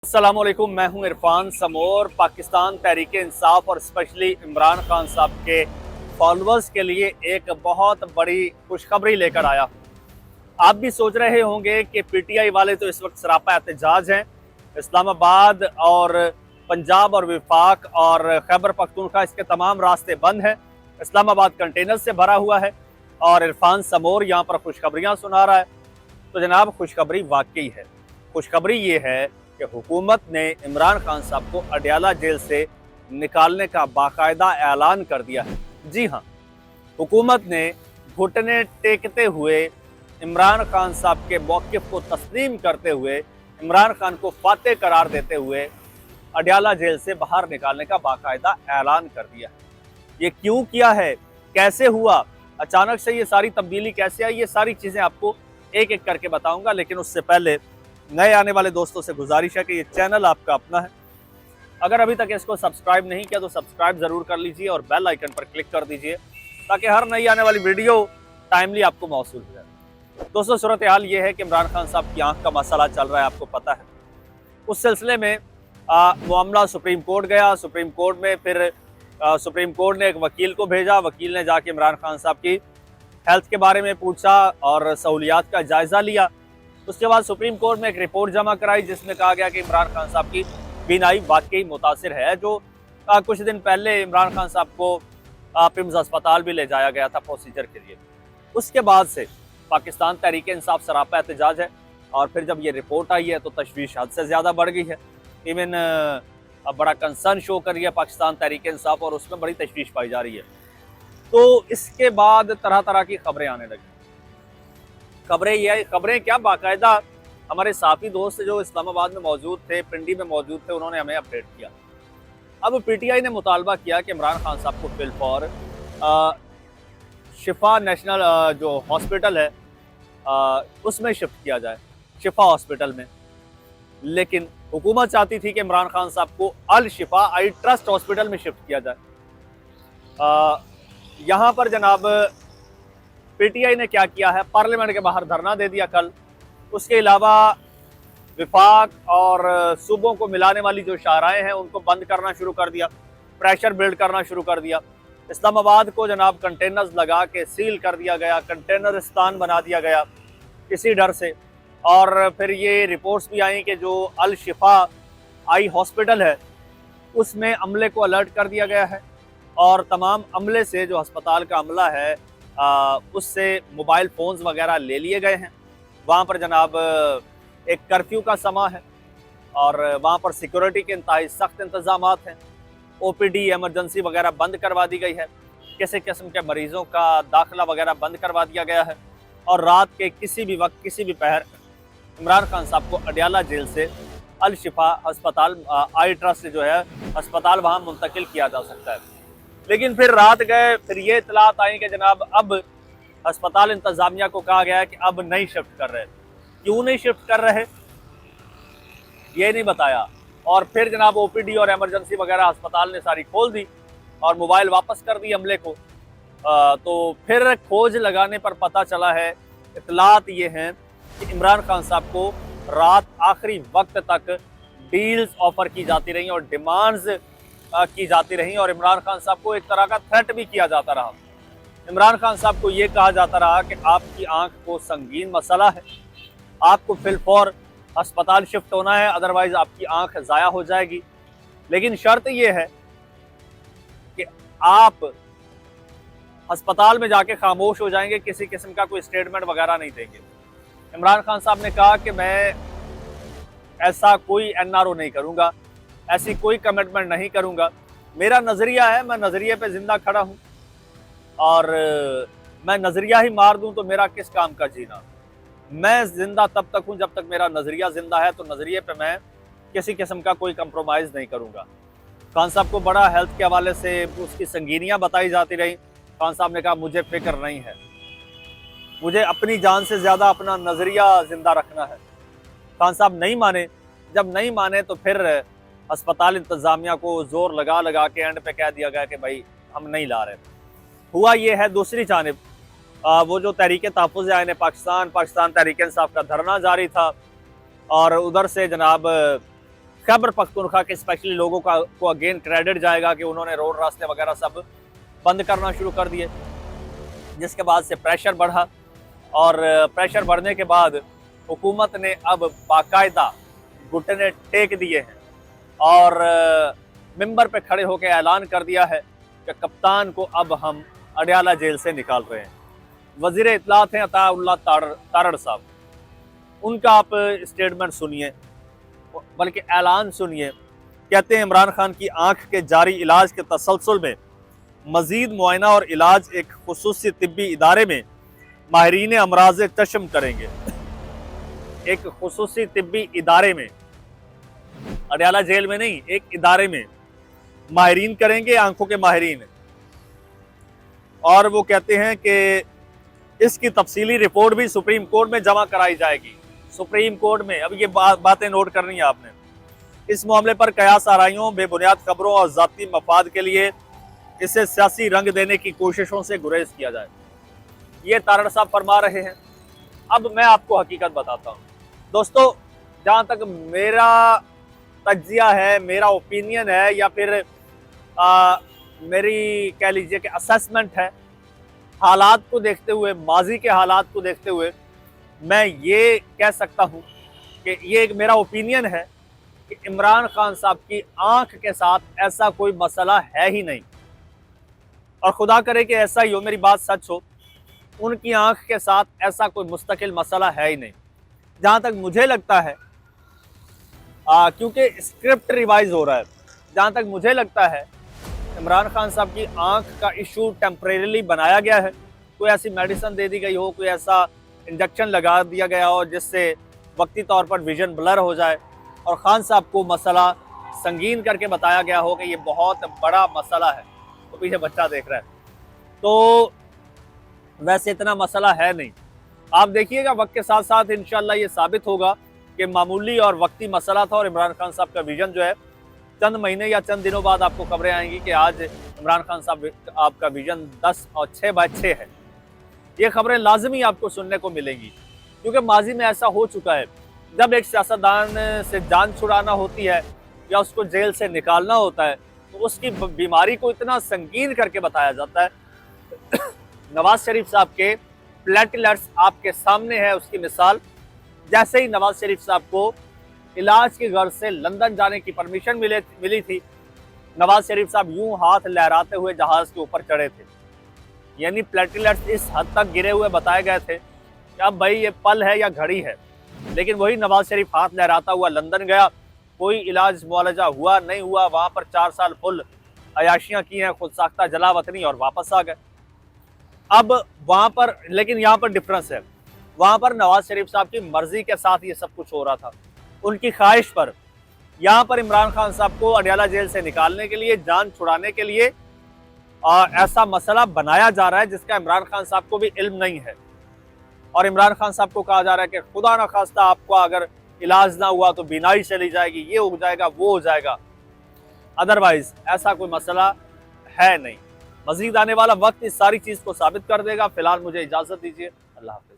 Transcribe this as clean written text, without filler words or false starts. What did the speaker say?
अस्सलामुअलैकुम, मैं हूं इरफान समोर। पाकिस्तान तहरीक इंसाफ और स्पेशली इमरान खान साहब के फॉलोअर्स के लिए एक बहुत बड़ी खुशखबरी लेकर आया हूं। आप भी सोच रहे होंगे कि पीटीआई वाले तो इस वक्त सरापा एहतजाज हैं। इस्लामाबाद और पंजाब और विफाक और खैबर पख्तूनख्वा इसके तमाम रास्ते बंद हैं। इस्लामाबाद कंटेनर से भरा हुआ है और इरफान समोर यहाँ पर खुशखबरियाँ सुना रहा है। तो जनाब, खुशखबरी वाकई है। खुशखबरी ये है कि हुकूमत ने इमरान खान साहब को अडयाला जेल से निकालने का बाकायदा ऐलान कर दिया है। जी हाँ, हुकूमत ने घुटने टेकते हुए इमरान खान साहब के मौक़िफ़ को तस्लीम करते हुए, इमरान खान को फातेह करार देते हुए अडयाला जेल से बाहर निकालने का बाकायदा ऐलान कर दिया है। ये क्यों किया है, कैसे हुआ, अचानक से ये सारी तब्दीली कैसे आई, ये सारी चीज़ें आपको एक एक करके बताऊंगा। लेकिन उससे पहले नए आने वाले दोस्तों से गुजारिश है कि ये चैनल आपका अपना है। अगर अभी तक इसको सब्सक्राइब नहीं किया तो सब्सक्राइब ज़रूर कर लीजिए और बेल आइकन पर क्लिक कर दीजिए ताकि हर नई आने वाली वीडियो टाइमली आपको मौसूल हो जाए। दोस्तों, सूरत हाल ये है कि इमरान खान साहब की आंख का मसला चल रहा है, आपको पता है। उस सिलसिले में मामला सुप्रीम कोर्ट गया। सुप्रीम कोर्ट में फिर सुप्रीम कोर्ट ने एक वकील को भेजा। वकील ने जाके इमरान खान साहब की हेल्थ के बारे में पूछा और सहूलियात का जायज़ा लिया। उसके बाद सुप्रीम कोर्ट में एक रिपोर्ट जमा कराई जिसमें कहा गया कि इमरान खान साहब की बीनाई वाकई मुतासिर है। जो कुछ दिन पहले इमरान खान साहब को पिम्स अस्पताल भी ले जाया गया था प्रोसीजर के लिए। उसके बाद से पाकिस्तान तहरीक इंसाफ सरापा एहतजाज है और फिर जब ये रिपोर्ट आई है तो तशवीश हद से ज़्यादा बढ़ गई है। इवन बड़ा कंसर्न शो कर रही है पाकिस्तान तहरीक इंसाफ और उसमें बड़ी तशवीश पाई जा रही है। तो इसके बाद तरह तरह की खबरें आने लगी। खबरें क्या, बाकायदा हमारे साथी दोस्त जो इस्लामाबाद में मौजूद थे, पिंडी में मौजूद थे, उन्होंने हमें अपडेट किया। अब पीटीआई ने मुतालबा किया कि इमरान खान साहब को फिलफौर शिफा नेशनल जो हॉस्पिटल है उसमें शिफ्ट किया जाए, शिफा हॉस्पिटल में। लेकिन हुकूमत चाहती थी कि इमरान खान साहब को अल शिफा आई ट्रस्ट हॉस्पिटल में शिफ्ट किया जाए। यहाँ पर जनाब पीटीआई ने क्या किया है, पार्लियामेंट के बाहर धरना दे दिया कल। उसके अलावा विफाक और सूबों को मिलाने वाली जो शाहराएं हैं उनको बंद करना शुरू कर दिया, प्रेशर बिल्ड करना शुरू कर दिया। इस्लामाबाद को जनाब कंटेनर्स लगा के सील कर दिया गया, कंटेनरिस्तान बना दिया गया इसी डर से। और फिर ये रिपोर्ट्स भी आई कि जो अल शिफा आई हॉस्पिटल है उसमें अमले को अलर्ट कर दिया गया है और तमाम अमले से, जो अस्पताल का अमला है, उससे मोबाइल फ़ोन्स वगैरह ले लिए गए हैं। वहाँ पर जनाब एक कर्फ्यू का समा है और वहाँ पर सिक्योरिटी के इंतहाई सख्त इंतज़ामात हैं। ओपीडी एमरजेंसी वगैरह बंद करवा दी गई है। किसी किस्म के मरीज़ों का दाखिला वगैरह बंद करवा दिया गया है। और रात के किसी भी वक्त, किसी भी पहर इमरान खान साहब को अडयाला जेल से अल शिफा अस्पताल आई ट्रस्ट जो है अस्पताल वहाँ मुंतकिल किया जा सकता है। लेकिन फिर रात गए, फिर ये इतलात आई कि जनाब अब अस्पताल इंतज़ामिया को कहा गया है कि अब नहीं शिफ्ट कर रहे। क्यों नहीं शिफ्ट कर रहे ये नहीं बताया। और फिर जनाब ओपीडी और एमरजेंसी वगैरह अस्पताल ने सारी खोल दी और मोबाइल वापस कर दी अमले को। तो फिर खोज लगाने पर पता चला है, इतलात ये हैं कि इमरान खान साहब को रात आखिरी वक्त तक डील्स ऑफर की जाती रही और डिमांड्स की जाती रही और इमरान खान साहब को एक तरह का थ्रेट भी किया जाता रहा। इमरान खान साहब को ये कहा जाता रहा कि आपकी आंख को संगीन मसला है, आपको फिलफौर अस्पताल शिफ्ट होना है, अदरवाइज आपकी आंख ज़ाया हो जाएगी। लेकिन शर्त ये है कि आप अस्पताल में जाके खामोश हो जाएंगे, किसी किस्म का कोई स्टेटमेंट वगैरह नहीं देंगे। इमरान खान साहब ने कहा कि मैं ऐसा कोई एनआरओ नहीं करूँगा, ऐसी कोई कमिटमेंट नहीं करूँगा। मेरा नज़रिया है, मैं नज़रिए पे ज़िंदा खड़ा हूँ और मैं नज़रिया ही मार दूँ तो मेरा किस काम का जीना। मैं ज़िंदा तब तक हूँ जब तक मेरा नज़रिया ज़िंदा है, तो नज़रिए पे मैं किसी किस्म का कोई कंप्रोमाइज़ नहीं करूँगा। खान साहब को बड़ा हेल्थ के हवाले से उसकी संगीनियाँ बताई जाती रहीं। खान साहब ने कहा मुझे फ़िक्र नहीं है, मुझे अपनी जान से ज़्यादा अपना नज़रिया ज़िंदा रखना है। खान साहब नहीं माने। जब नहीं माने तो फिर अस्पताल इंतज़ामिया को ज़ोर लगा लगा के एंड पे कह दिया गया कि भाई हम नहीं ला रहे। हुआ ये है, दूसरी जानिब वो जो तहरीक तहफ़्फ़ुज़ आईन पाकिस्तान तहरीक इंसाफ का धरना जारी था और उधर से जनाब खैबर पख्तूनख्वा के स्पेशली लोगों को अगेन क्रेडिट जाएगा कि उन्होंने रोड रास्ते वगैरह सब बंद करना शुरू कर दिए, जिसके बाद से प्रेशर बढ़ा और प्रेशर बढ़ने के बाद हुकूमत ने अब बाकायदा घुटने टेक दिए हैं और मिंबर पे खड़े होकर ऐलान कर दिया है कि कप्तान को अब हम अडयाला जेल से निकाल रहे हैं। वजीर इत्तलात हैं अताउल्लाह तारड़ साहब, उनका आप स्टेटमेंट सुनिए, बल्कि ऐलान सुनिए। कहते हैं इमरान खान की आंख के जारी इलाज के तसलसल में मजीद मुआयना और इलाज एक खुसूसी तिब्बी इदारे में माहिरीन अमराज चश्म करेंगे। एक खुसूसी तिब्बी इदारे में, अडयाला जेल में नहीं, एक इदारे में माहिरीन करेंगे, आंखों के माहिरीन। और वो कहते हैं कि इसकी तफसीली रिपोर्ट भी सुप्रीम कोर्ट में जमा कराई जाएगी। सुप्रीम कोर्ट में, अब ये बातें नोट करनी है आपने। इस मामले पर कयास आराइयों, बेबुनियाद खबरों और जाती मफाद के लिए इसे सियासी रंग देने की कोशिशों से गुरेज किया जाए, ये तारड़ साहब फरमा रहे हैं। अब मैं आपको हकीकत बताता हूँ दोस्तों, जहाँ तक मेरा तज्जिया है, मेरा ओपिनियन है, या फिर मेरी कह लीजिए कि असेसमेंट है, हालात को देखते हुए, माजी के हालात को देखते हुए मैं ये कह सकता हूँ कि ये एक मेरा ओपिनियन है कि इमरान खान साहब की आंख के साथ ऐसा कोई मसला है ही नहीं, और खुदा करे कि ऐसा ही हो, मेरी बात सच हो, उनकी आंख के साथ ऐसा कोई मुस्तकिल मसला है ही नहीं। जहाँ तक मुझे लगता है, क्योंकि स्क्रिप्ट रिवाइज हो रहा है, जहाँ तक मुझे लगता है इमरान खान साहब की आंख का इशू टेम्परेरीली बनाया गया है। कोई ऐसी मेडिसिन दे दी गई हो, कोई ऐसा इंजेक्शन लगा दिया गया हो जिससे वक्ती तौर पर विजन ब्लर हो जाए, और खान साहब को मसला संगीन करके बताया गया हो कि ये बहुत बड़ा मसला है। तो पीछे बच्चा देख रहा है, तो वैसे इतना मसला है नहीं। आप देखिएगा वक्त के साथ साथ इंशाल्लाह ये साबित होगा कि मामूली और वक्ती मसला था, और इमरान खान साहब का विजन जो है, चंद महीने या चंद दिनों बाद आपको खबरें आएंगी कि आज इमरान खान साहब आपका विजन 10 और 6/6 है। ये खबरें लाजमी आपको सुनने को मिलेंगी, क्योंकि माजी में ऐसा हो चुका है, जब एक सियासतदान से जान छुड़ाना होती है या उसको जेल से निकालना होता है, तो उसकी बीमारी को इतना संगीन करके बताया जाता है। नवाज शरीफ साहब के प्लेटलेट्स आपके सामने है उसकी मिसाल। जैसे ही नवाज शरीफ साहब को इलाज की गर्ज से लंदन जाने की परमिशन मिली थी, नवाज शरीफ साहब यूं हाथ लहराते हुए जहाज के ऊपर चढ़े थे। यानी प्लेटलेट्स इस हद तक गिरे हुए बताए गए थे कि अब भाई ये पल है या घड़ी है। लेकिन वही नवाज शरीफ हाथ लहराता हुआ लंदन गया, कोई इलाज मुआलजा हुआ नहीं हुआ, वहां पर 4 साल फुल अयाशियां की हैं, खुद साख्ता जलावतनी, और वापस आ गए। अब वहां पर, लेकिन यहाँ पर डिफरेंस है, वहां पर नवाज शरीफ साहब की मर्जी के साथ ये सब कुछ हो रहा था, उनकी ख्वाहिश पर। यहाँ पर इमरान खान साहब को अडयाला जेल से निकालने के लिए, जान छुड़ाने के लिए ऐसा मसला बनाया जा रहा है जिसका इमरान खान साहब को भी इल्म नहीं है। और इमरान खान साहब को कहा जा रहा है कि खुदा ना खास्ता आपको अगर इलाज ना हुआ तो बीमारी चली जाएगी, ये हो जाएगा, वो हो जाएगा। अदरवाइज ऐसा कोई मसला है नहीं। मजीद आने वाला वक्त इस सारी चीज़ को साबित कर देगा। फिलहाल मुझे इजाज़त दीजिए, अल्लाह हाफिज़।